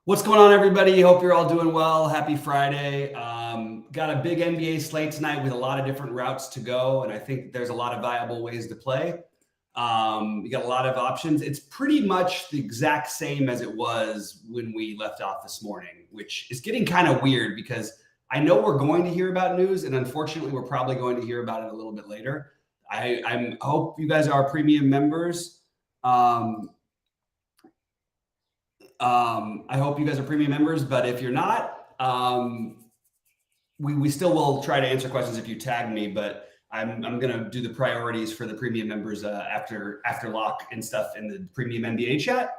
What's going on, everybody? Hope you're all doing well. Happy Friday. Got a big NBA slate tonight with a lot of different routes to go, and I think there's a lot of viable ways to play. You got a lot of options. It's pretty much the exact same as it was when we left off this morning, which is getting kind of weird because I know we're going to hear about news, and unfortunately, we're probably going to hear about it a little bit later. I hope you guys are premium members. I hope you guys are premium members, but if you're not, we still will try to answer questions if you tag me, but I'm going to do the priorities for the premium members after lock and stuff in the premium NBA chat.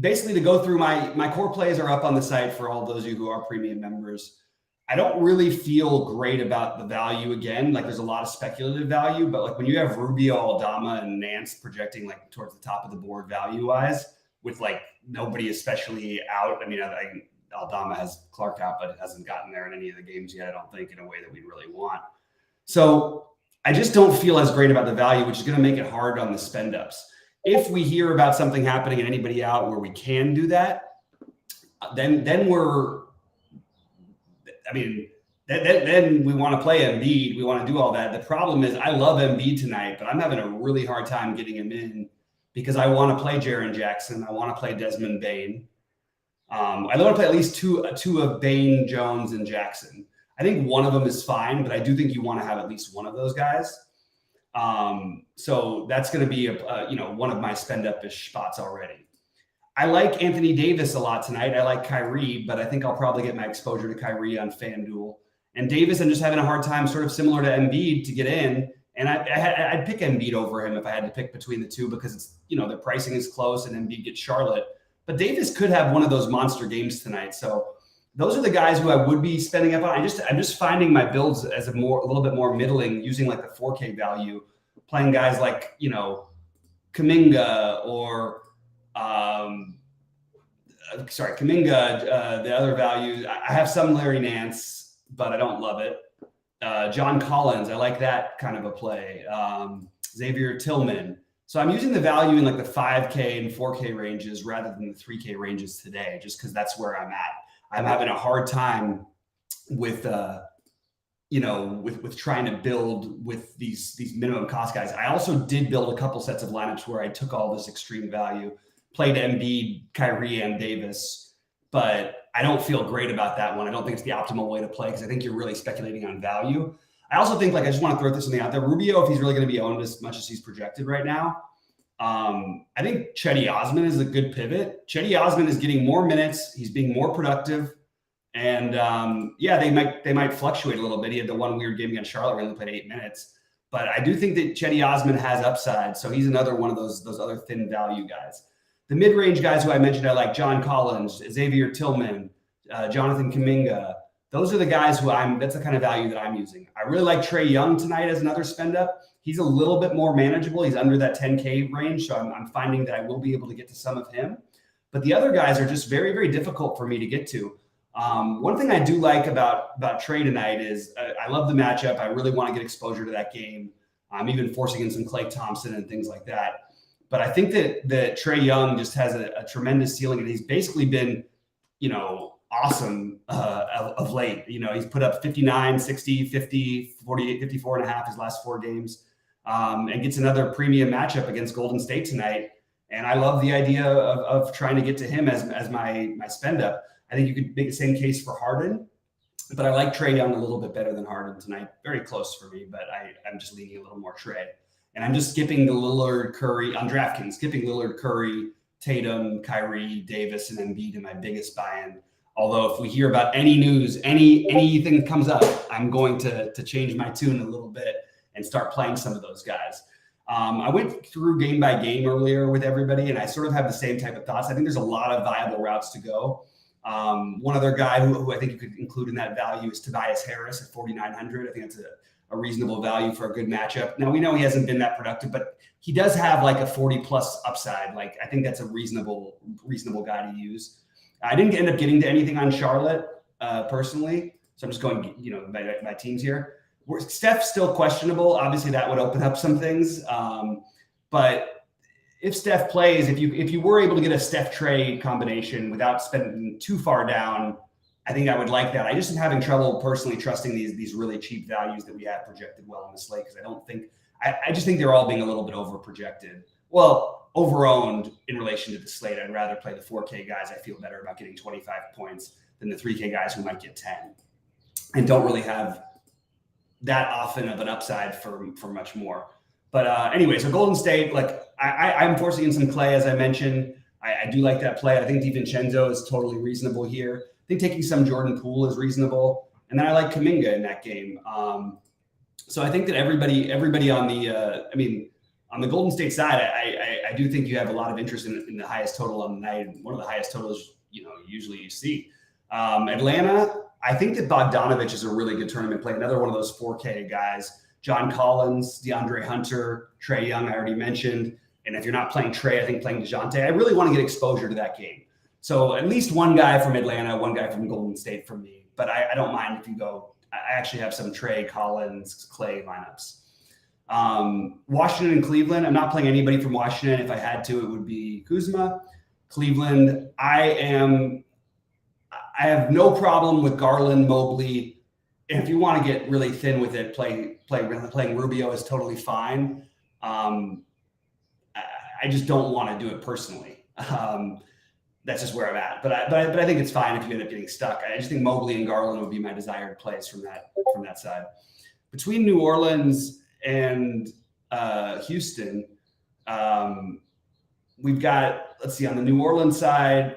Basically, to go through my core plays are up on the site for all those of you who are premium members. I don't really feel great about the value again. Like, there's a lot of speculative value, but like when you have Rubio, Aldama, and Nance projecting like towards the top of the board value-wise, with like nobody especially out. I mean, Aldama has Clark out, but it hasn't gotten there in any of the games yet, I don't think, in a way that we really want. So I just don't feel as great about the value, which is going to make it hard on the spend ups. If we hear about something happening and anybody out where we can do that, then we're, I mean, then we want to play Embiid. We want to do all that. The problem is I love Embiid tonight, but I'm having a really hard time getting him in because I want to play Jaren Jackson. I want to play Desmond Bane. I want to play at least two of Bane, Jones, and Jackson. I think one of them is fine, but I do think you want to have at least one of those guys. So that's going to be one of my spend up-ish spots already. I like Anthony Davis a lot tonight. I like Kyrie, but I think I'll probably get my exposure to Kyrie on FanDuel. And Davis, I'm just having a hard time, sort of similar to Embiid, to get in. And I'd pick Embiid over him if I had to pick between the two because it's, the pricing is close and Embiid gets Charlotte. But Davis could have one of those monster games tonight. So those are the guys who I would be spending up on. I'm just finding my builds as a little bit more middling, using like the 4K value, playing guys like, Kuminga or Kuminga, the other value. I have some Larry Nance, but I don't love it. John Collins, I like that kind of a play. Xavier Tillman. So I'm using the value in like the 5K and 4K ranges rather than the 3K ranges today, just because that's where I'm at. I'm having a hard time with trying to build with these minimum cost guys. I also did build a couple sets of lineups where I took all this extreme value, played Embiid, Kyrie, and Davis, but I don't feel great about that one. I don't think it's the optimal way to play because I think you're really speculating on value. I also think, I just want to throw this something out there. Rubio, if he's really going to be owned as much as he's projected right now, I think Cedi Osman is a good pivot. Cedi Osman is getting more minutes. He's being more productive. And they might fluctuate a little bit. He had the one weird game against Charlotte where he only played 8 minutes. But I do think that Cedi Osman has upside. So he's another one of those other thin value guys. The mid-range guys who I mentioned, I like John Collins, Xavier Tillman, Jonathan Kuminga. Those are the guys that's the kind of value that I'm using. I really like Trae Young tonight as another spend up. He's a little bit more manageable. He's under that 10K range. So I'm finding that I will be able to get to some of him. But the other guys are just very, very difficult for me to get to. One thing I do like about Trae tonight is I love the matchup. I really want to get exposure to that game. I'm even forcing in some Klay Thompson and things like that. But I think that Trae Young just has a tremendous ceiling, and he's basically been, awesome of late. He's put up 59, 60, 50, 48, 54 and a half his last 4 games, and gets another premium matchup against Golden State tonight. And I love the idea of trying to get to him as my spend up. I think you could make the same case for Harden, but I like Trae Young a little bit better than Harden tonight. Very close for me, but I'm just leaning a little more Trae. And I'm just skipping the Lillard, Curry on DraftKings, skipping Lillard, Curry, Tatum, Kyrie, Davis, and Embiid in my biggest buy-in. Although if we hear about any news, anything that comes up, I'm going to change my tune a little bit and start playing some of those guys. I went through game by game earlier with everybody, and I sort of have the same type of thoughts. I think there's a lot of viable routes to go. One other guy who I think you could include in that value is Tobias Harris at 4,900. I think that's a reasonable value for a good matchup. Now, we know he hasn't been that productive, but he does have like a 40-plus upside. Like, I think that's a reasonable guy to use. I didn't end up getting to anything on Charlotte personally, so I'm just going, my teams here. Steph's still questionable. Obviously, that would open up some things, but if Steph plays, if you were able to get a Steph Trey combination without spending too far down, I think I would like that. I just am having trouble personally trusting these really cheap values that we have projected well in the slate, because I just think they're all being a little bit over projected. Well, over-owned in relation to the slate. I'd rather play the 4K guys. I feel better about getting 25 points than the 3K guys who might get 10 and don't really have that often of an upside for much more. But anyway, so Golden State, like I'm forcing in some Clay, as I mentioned. I do like that play. I think DiVincenzo is totally reasonable here. I think taking some Jordan Poole is reasonable. And then I like Kuminga in that game. So I think that everybody on the Golden State side, I do think you have a lot of interest in the highest total on the night. One of the highest totals, usually you see. Atlanta, I think that Bogdanovich is a really good tournament play. Another one of those 4K guys. John Collins, DeAndre Hunter, Trae Young, I already mentioned. And if you're not playing Trae, I think playing DeJounte. I really want to get exposure to that game. So at least one guy from Atlanta, one guy from Golden State for me. But I don't mind if you go. I actually have some Trae, Collins, Clay lineups. Washington and Cleveland. I'm not playing anybody from Washington. If I had to, it would be Kuzma. Cleveland, I have no problem with Garland, Mobley. And if you want to get really thin with it, playing Rubio is totally fine. I just don't want to do it personally. That's just where I'm at. But I think it's fine if you end up getting stuck. I just think Mobley and Garland would be my desired plays from that side. Between New Orleans and Houston, we've got, let's see, on the New Orleans side,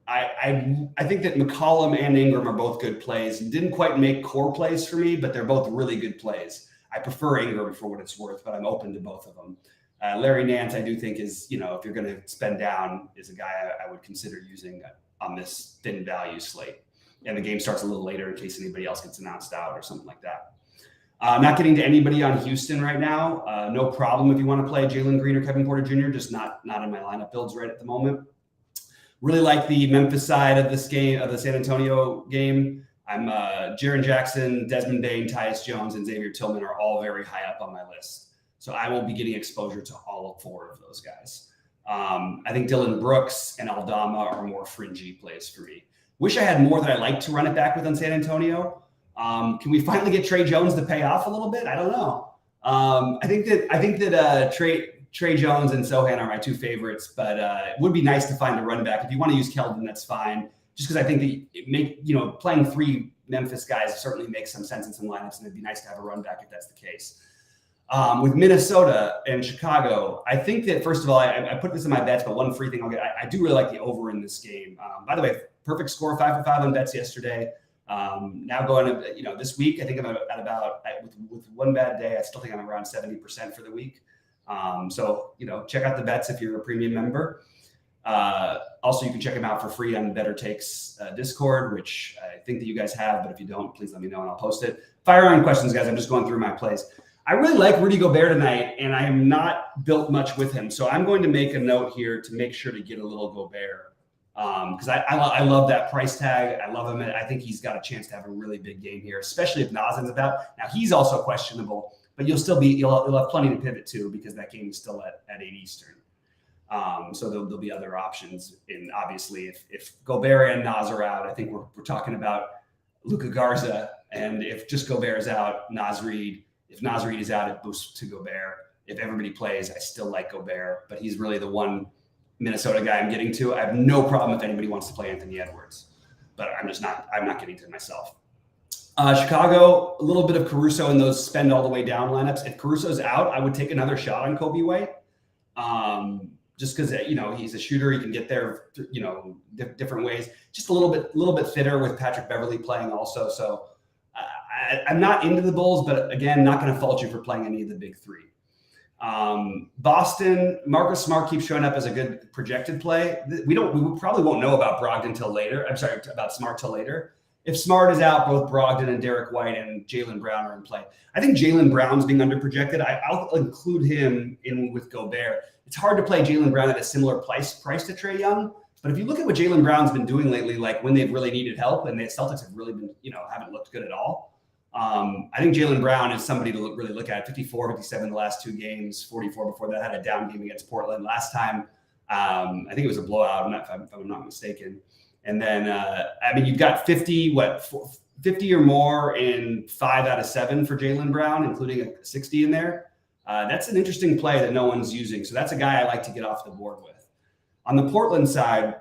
I think that McCollum and Ingram are both good plays. Didn't quite make core plays for me, but they're both really good plays. I prefer Ingram for what it's worth, but I'm open to both of them. Larry Nance, I do think is, if you're going to spend down, is a guy I would consider using on this thin value slate. And the game starts a little later in case anybody else gets announced out or something like that. Not getting to anybody on Houston right now. No problem if you want to play Jalen Green or Kevin Porter Jr., just not in my lineup builds right at the moment. Really like the Memphis side of this game, of the San Antonio game. I'm Jaren Jackson, Desmond Bane, Tyus Jones, and Xavier Tillman are all very high up on my list. So I will be getting exposure to all 4 of those guys. I think Dylan Brooks and Aldama are more fringy plays for me. Wish I had more that I like to run it back with on San Antonio. Can we finally get Trey Jones to pay off a little bit? I don't know. I think that Trey Jones and Sohan are my 2 favorites, but it would be nice to find a run back. If you want to use Keldon, that's fine. Just because I think that playing 3 Memphis guys certainly makes some sense in some lineups, and it'd be nice to have a run back if that's the case. With Minnesota and Chicago, I think that, first of all, I put this in my bets, but one free thing I'll get. I do really like the over in this game. By the way, perfect score, 5 for 5 on bets yesterday. Now going to, this week, I think I'm at about, with one bad day, I still think I'm around 70% for the week. So, check out the bets if you're a premium member. Also, you can check them out for free on Better Takes Discord, which I think that you guys have, but if you don't, please let me know and I'll post it. Fire on questions, guys. I'm just going through my plays. I really like Rudy Gobert tonight, and I am not built much with him. So I'm going to make a note here to make sure to get a little Gobert because I love that price tag. I love him. I think he's got a chance to have a really big game here, especially if Nazin's about. Now, he's also questionable, but you'll have plenty to pivot to because that game is still at 8 Eastern. So there'll be other options. And obviously, if Gobert and Naz are out, I think we're talking about Luka Garza. And if just Gobert is out, Naz Reid. If Naz Reid is out, it boosts to Gobert. If everybody plays, I still like Gobert, but he's really the one Minnesota guy I'm getting to. I have no problem if anybody wants to play Anthony Edwards, but I'm not getting to it myself. Chicago, a little bit of Caruso in those spend all the way down lineups. If Caruso's out, I would take another shot on Kobe White. Just because, he's a shooter. He can get there, different ways. Just a little bit fitter with Patrick Beverley playing also. So I'm not into the Bulls, but again, not going to fault you for playing any of the big 3. Boston, Marcus Smart keeps showing up as a good projected play. We probably won't know about Brogdon till later. I'm sorry, about Smart till later. If Smart is out, both Brogdon and Derek White and Jaylen Brown are in play. I think Jaylen Brown's being underprojected. I'll include him in with Gobert. It's hard to play Jaylen Brown at a similar price to Trae Young. But if you look at what Jaylen Brown's been doing lately, like when they've really needed help, and the Celtics have really been, haven't looked good at all. I think Jaylen Brown is somebody to really look at. 54, 57 the last 2 games, 44 before that. Had a down game against Portland last time. I think it was a blowout, if I'm not mistaken. And then, I mean, you've got 50 or more in 5 out of 7 for Jaylen Brown, including a 60 in there. That's an interesting play that no one's using. So that's a guy I like to get off the board with. On the Portland side,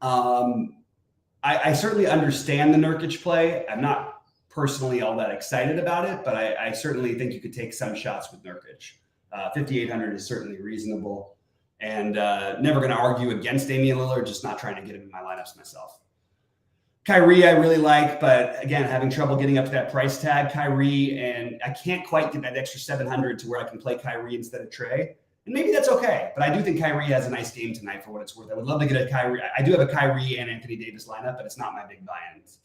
I certainly understand the Nurkic play. I'm not personally all that excited about it, but I certainly think you could take some shots with Nurkic. 5,800 is certainly reasonable, and never going to argue against Damian Lillard, just not trying to get him in my lineups myself. Kyrie I really like, but again, having trouble getting up to that price tag. Kyrie, and I can't quite get that extra 700 to where I can play Kyrie instead of Trey. And maybe that's okay, but I do think Kyrie has a nice game tonight for what it's worth. I would love to get a Kyrie. I do have a Kyrie and Anthony Davis lineup, but it's not my big buy-ins.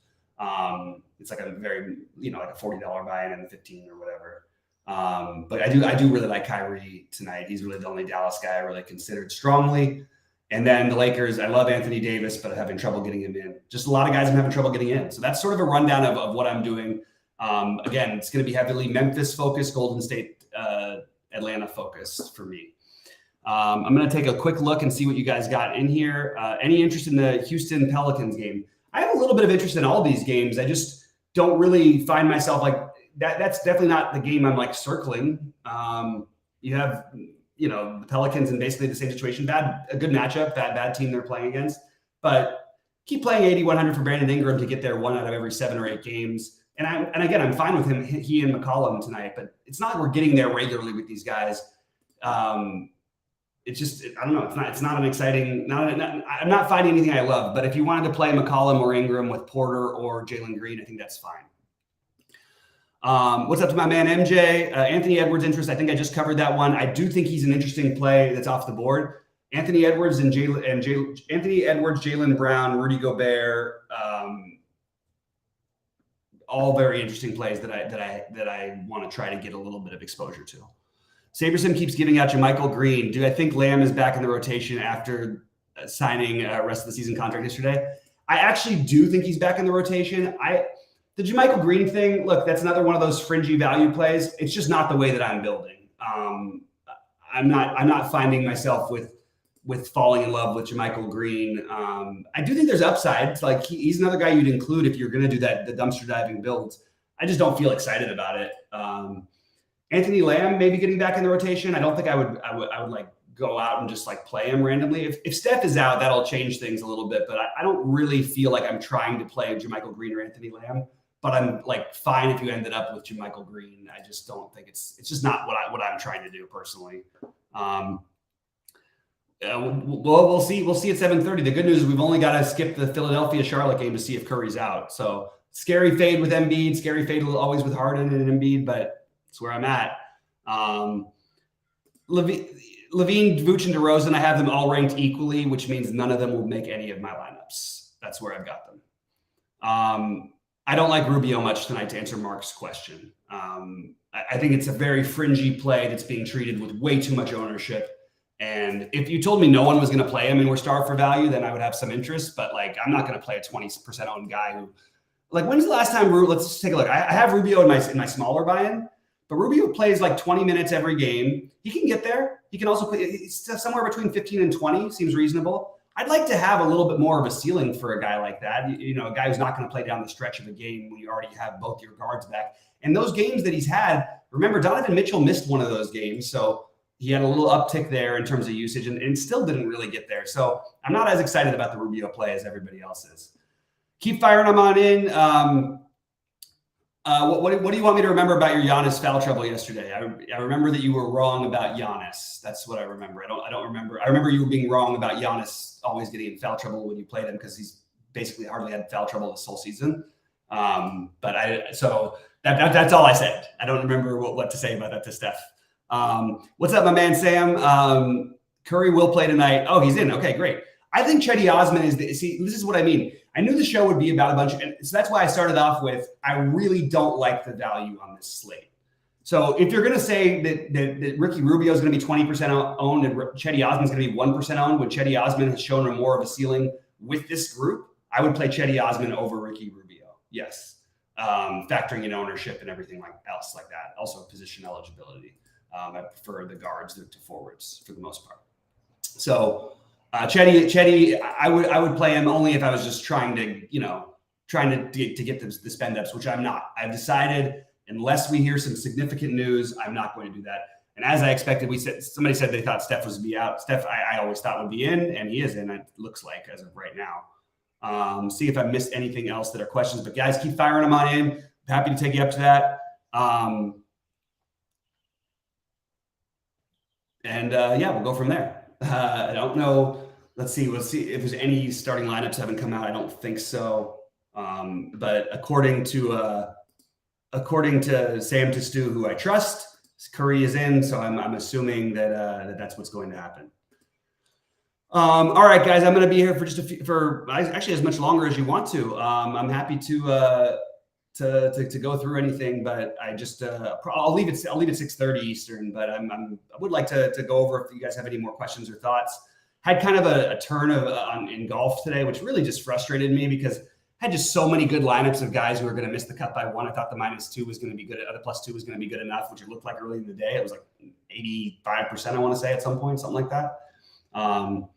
It's like a very, like a $40 buy-in and 15 or whatever. But I do really like Kyrie tonight. He's really the only Dallas guy I really considered strongly. And then the Lakers, I love Anthony Davis, but I'm having trouble getting him in. Just a lot of guys I'm having trouble getting in. So that's sort of a rundown of what I'm doing. Again, it's going to be heavily Memphis focused, Golden State, Atlanta focused for me. I'm going to take a quick look and see what you guys got in here. Any interest in the Houston Pelicans game? I have a little bit of interest in all these games. I just don't really find myself like that. That's definitely not the game I'm like circling. You have, the Pelicans in basically the same situation. A good matchup, bad team they're playing against. But keep playing 8,100 for Brandon Ingram to get there 1 out of every 7 or 8 games. And again, I'm fine with him, he and McCollum tonight, but it's not like we're getting there regularly with these guys. It's just, I don't know. It's not an exciting, I'm not finding anything I love, but if you wanted to play McCollum or Ingram with Porter or Jalen Green, I think that's fine. What's up to my man, MJ? Anthony Edwards interest. I think I just covered that one. I do think he's an interesting play that's off the board. Anthony Edwards Jaylen Brown, Rudy Gobert, all very interesting plays that I want to try to get a little bit of exposure to. Saberson keeps giving out Jermichael Green. Do I think Lamb is back in the rotation after signing a rest of the season contract yesterday? I actually do think he's back in the rotation. The Jermichael Green thing, look, that's another one of those fringy value plays. It's just not the way that I'm building. I'm not finding myself with falling in love with Jermichael Green. I do think there's upside. Like he's another guy you'd include if you're going to do the dumpster diving builds. I just don't feel excited about it. Anthony Lamb maybe getting back in the rotation. I don't think I would like go out and just like play him randomly. If Steph is out, that'll change things a little bit. But I don't really feel like I'm trying to play Jermichael Green or Anthony Lamb. But I'm like fine if you ended up with Jermichael Green. I just don't think it's just not what I'm trying to do personally. We'll see. We'll see at 7:30. The good news is we've only got to skip the Philadelphia-Charlotte game to see if Curry's out. So scary fade with Embiid, scary fade always with Harden and Embiid, but that's where I'm at. Levine, Vooch, and DeRozan, I have them all ranked equally, which means none of them will make any of my lineups. That's where I've got them. I don't like Rubio much tonight, to answer Mark's question. I think it's a very fringy play that's being treated with way too much ownership. And if you told me no one was going to play him and we're starved for value, then I would have some interest. But like, I'm not going to play a 20% owned guy who, like, when's the last time let's just take a look. I have Rubio in my smaller buy-in, but Rubio plays like 20 minutes every game. He can get there. He can also play somewhere between 15 and 20. Seems reasonable. I'd like to have a little bit more of a ceiling for a guy like that. A guy who's not going to play down the stretch of a game when you already have both your guards back. And those games that he's had, remember, Donovan Mitchell missed one of those games. So he had a little uptick there in terms of usage and still didn't really get there. So I'm not as excited about the Rubio play as everybody else is. Keep firing them on in. What do you want me to remember about your Giannis foul trouble yesterday? I remember that you were wrong about Giannis. That's what I remember. I don't remember. I remember you being wrong about Giannis always getting in foul trouble when you played him because he's basically hardly had foul trouble this whole season. So that's all I said. I don't remember what to say about that to Steph. What's up, my man Sam? Curry will play tonight. Oh, he's in. Okay, great. I think Cedi Osman this is what I mean. I knew the show would be about a bunch and so that's why I started off with, I really don't like the value on this slate. So if you're going to say that Ricky Rubio is going to be 20% owned and Cedi Osman is going to be 1% owned, when Cedi Osman has shown more of a ceiling with this group, I would play Cedi Osman over Ricky Rubio. Yes. factoring in ownership and everything else like that. Also position eligibility. I prefer the guards to forwards for the most part. So Chetty, I would play him only if I was just trying to get the spend ups, which I'm not. I've decided unless we hear some significant news, I'm not going to do that. And as I expected, somebody said they thought Steph was to be out. Steph, I always thought would be in, and he is in. It looks like as of right now. See if I missed anything else that are questions, but guys, keep firing them on in. Happy to take you up to that. Yeah, we'll go from there. I don't know. Let's see. We'll see if there's any starting lineups haven't come out. I don't think so. But according to Sam Testu, who I trust, Curry is in, so I'm assuming that that's what's going to happen. All right, guys, I'm going to be here for just actually as much longer as you want to. I'm happy to go through anything, but I'll leave it 6:30 Eastern. But I would like to go over if you guys have any more questions or thoughts. Had kind of a turn in golf today, which really just frustrated me because I had just so many good lineups of guys who were going to miss the cut by one. I thought the -2 was going to be good. The +2 was going to be good enough, which it looked like early in the day. It was like 85%, I want to say, at some point, something like that. And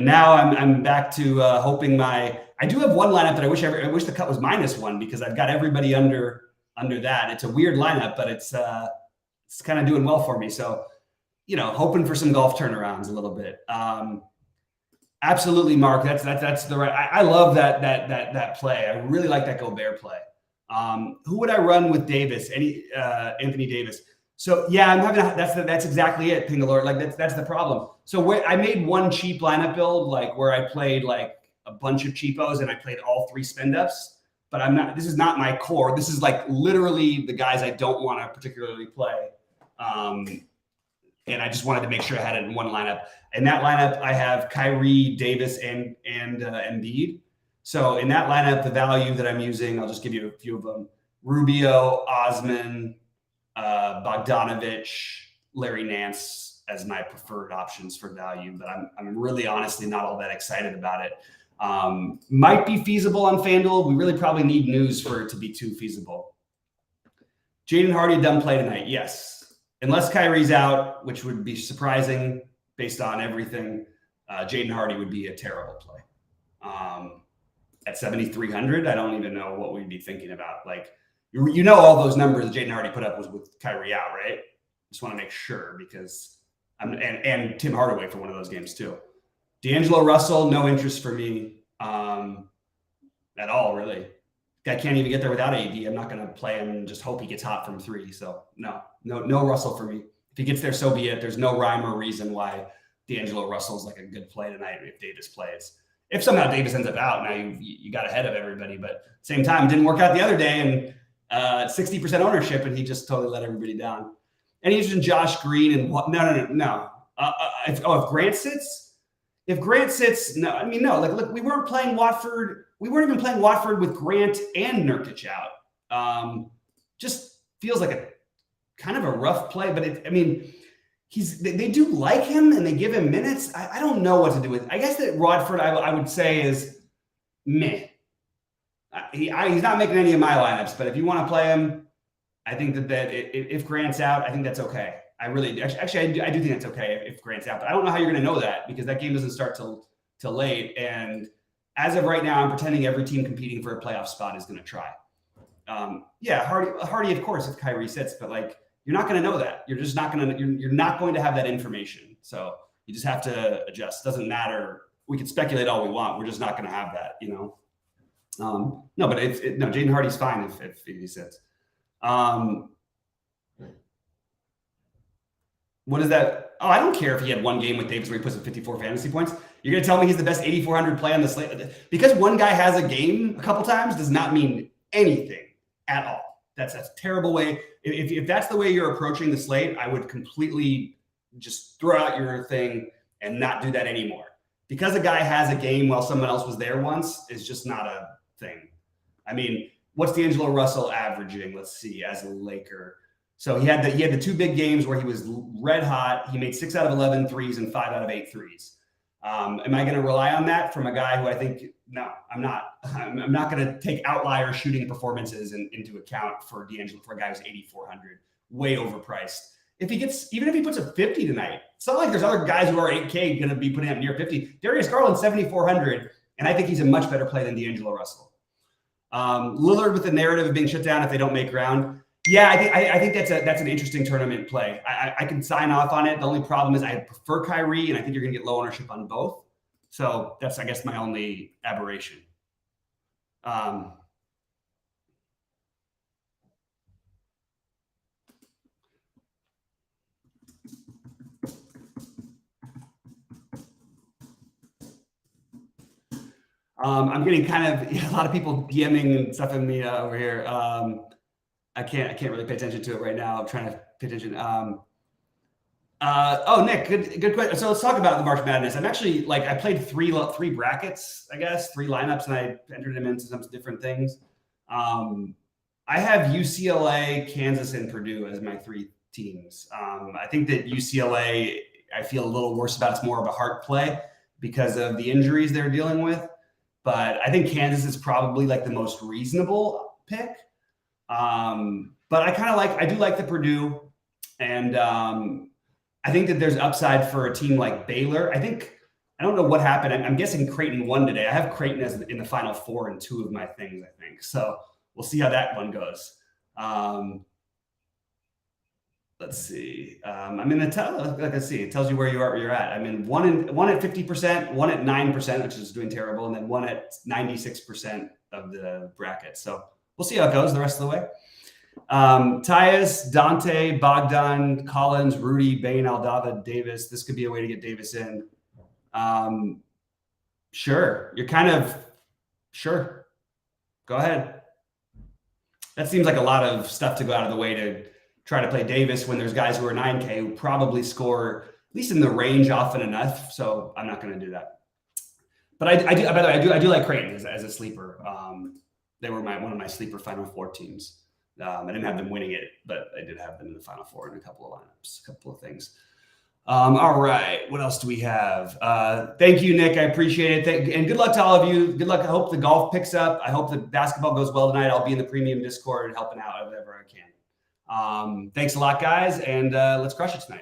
now I'm back to hoping I do have one lineup that I wish the cut was -1 because I've got everybody under that. It's a weird lineup, but it's kind of doing well for me. So, hoping for some golf turnarounds a little bit. Absolutely, Mark. That's the right. I love that play. I really like that Gobert play. Who would I run with Davis? Anthony Davis. So yeah, I'm having that's exactly it, Pingalore. Like that's the problem. So I made one cheap lineup build, like where I played like a bunch of cheapos and I played all 3 spend ups. But this is not my core. This is like literally the guys I don't want to particularly play. And I just wanted to make sure I had it in one lineup. In that lineup, I have Kyrie, Davis, and Embiid. So in that lineup, the value that I'm using, I'll just give you a few of them: Rubio, Osman, Bogdanovich, Larry Nance as my preferred options for value. But I'm really honestly not all that excited about it. Might be feasible on FanDuel. We really probably need news for it to be too feasible. Jaden Hardy done play tonight? Yes. Unless Kyrie's out, which would be surprising based on everything, Jaden Hardy would be a terrible play. At 7,300, I don't even know what we'd be thinking about. Like, all those numbers Jaden Hardy put up was with Kyrie out, right? Just want to make sure because and Tim Hardaway for one of those games too. D'Angelo Russell, no interest for me at all, really. Guy can't even get there without AD. I'm not going to play him and just hope he gets hot from 3. So no Russell for me. If he gets there, so be it. There's no rhyme or reason why D'Angelo Russell's like a good play tonight if Davis plays. If somehow Davis ends up out, now you got ahead of everybody. But at the same time, it didn't work out the other day and 60% ownership, and he just totally let everybody down. And he's in Josh Green and what? No. If Grant sits. If Grant sits, no. I mean, no. Like, look, we weren't playing Watford. We weren't even playing Watford with Grant and Nurkic out. Just feels like a kind of a rough play. But they do like him and they give him minutes. I don't know what to do with it. I guess that Watford, I would say, is meh. He's not making any of my lineups. But if you want to play him, I think that if Grant's out, I think that's okay. I really actually I do think that's okay if Grant's out, but I don't know how you're going to know that because that game doesn't start till late. And as of right now, I'm pretending every team competing for a playoff spot is going to try. Hardy, of course, if Kyrie sits, but like you're not going to know that. You're just not going to. You're not going to have that information. So you just have to adjust. Doesn't matter. We can speculate all we want. We're just not going to have that. No, but Jaden Hardy's fine if he sits. What is that? Oh, I don't care if he had one game with Davis where he puts up 54 fantasy points. You're going to tell me he's the best 8,400 play on the slate? Because one guy has a game a couple times does not mean anything at all. That's a terrible way. If that's the way you're approaching the slate, I would completely just throw out your thing and not do that anymore. Because a guy has a game while someone else was there once is just not a thing. I mean, what's D'Angelo Russell averaging? Let's see, as a Laker. So he had the 2 big games where he was red hot. He made 6 out of 11 threes and 5 out of 8 threes. Am I going to rely on that from a guy who I think, no, I'm not. I'm not going to take outlier shooting performances into account for D'Angelo, for a guy who's 8,400, way overpriced. Even if he puts a 50 tonight, it's not like there's other guys who are 8K going to be putting up near 50. Darius Garland, 7,400, and I think he's a much better play than D'Angelo Russell. Lillard with the narrative of being shut down if they don't make ground. Yeah, I think that's an interesting tournament play. I can sign off on it. The only problem is I prefer Kyrie, and I think you're going to get low ownership on both. So that's, I guess, my only aberration. I'm getting kind of a lot of people DMing and stuff in me over here. I can't really pay attention to it right now. I'm trying to pay attention. Nick, good question. So let's talk about the March Madness. I'm actually I played three brackets, I guess, 3 lineups, and I entered them into some different things. I have UCLA, Kansas, and Purdue as my 3 teams. I think that UCLA, I feel a little worse about. It's more of a heart play because of the injuries they're dealing with. But I think Kansas is probably the most reasonable pick. But I do like the Purdue, and I think that there's upside for a team like Baylor. I don't know what happened. I'm guessing Creighton won today. I have Creighton as in the Final Four in 2 of my things, I think. So we'll see how that one goes. Let's see. I'm in the let's see. It tells you where you're at. I'm in one at 50%, one at 9%, which is doing terrible, and then one at 96% of the bracket. So we'll see how it goes the rest of the way. Tyus, Dante, Bogdan, Collins, Rudy, Bain, Aldava, Davis. This could be a way to get Davis in. Sure. You're kind of sure. Go ahead. That seems like a lot of stuff to go out of the way to try to play Davis when there's guys who are 9K who probably score at least in the range often enough. So I'm not going to do that. But I do. By the way, I do like Creighton as a sleeper. They were one of my sleeper Final Four teams. I didn't have them winning it, but I did have them in the Final Four in a couple of lineups, a couple of things. All right. What else do we have? Thank you, Nick. I appreciate it. And good luck to all of you. Good luck. I hope the golf picks up. I hope the basketball goes well tonight. I'll be in the premium Discord helping out whatever I can. Thanks a lot, guys. And let's crush it tonight.